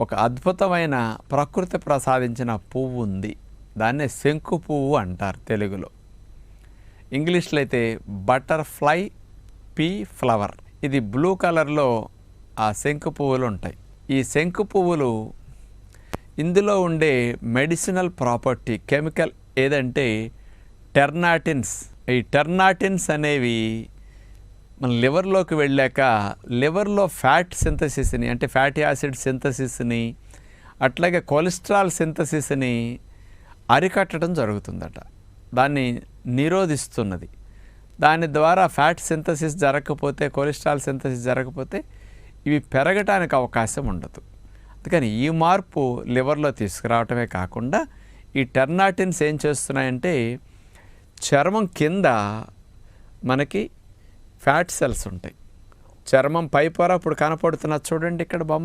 ఒక అద్భుతమైన ప్రకృతి ప్రసాదించిన పువ్వు ఉంది. దాన్నే శంకు పువ్వు అంటారు తెలుగులో. ఇంగ్లీష్లో అయితే బటర్ఫ్లై పీ ఫ్లవర్. ఇది బ్లూ కలర్లో ఆ శంకు పువ్వులు ఉంటాయి. ఈ శంకు పువ్వులు ఇందులో ఉండే మెడిసినల్ ప్రాపర్టీ కెమికల్ ఏదంటే టెర్నాటిన్స్. ఈ టెర్నాటిన్స్ అనేవి మన లివర్లోకి వెళ్ళాక లివర్లో ఫ్యాట్ సింథసిస్ని అంటే ఫ్యాటీ యాసిడ్ సింథసిస్ని అట్లాగే కొలెస్ట్రాల్ సింథసిస్ని అరికట్టడం జరుగుతుందట. దాన్ని నిరోధిస్తున్నది. దాని ద్వారా ఫ్యాట్ సింథసిస్ జరగకపోతే, కొలెస్ట్రాల్ సింథసిస్ జరగకపోతే ఇవి పెరగటానికి అవకాశం ఉండదు. అందుకని ఈ మార్పు లివర్లో తీసుకురావటమే కాకుండా ఈ టెర్నాటిన్స్ ఏం చేస్తున్నాయంటే చర్మం కింద మనకి ఫ్యాట్ సెల్స్ ఉంటాయి. చర్మం పై పొర ఇప్పుడు కనపడుతున్నది చూడండి ఇక్కడ బొమ్మ.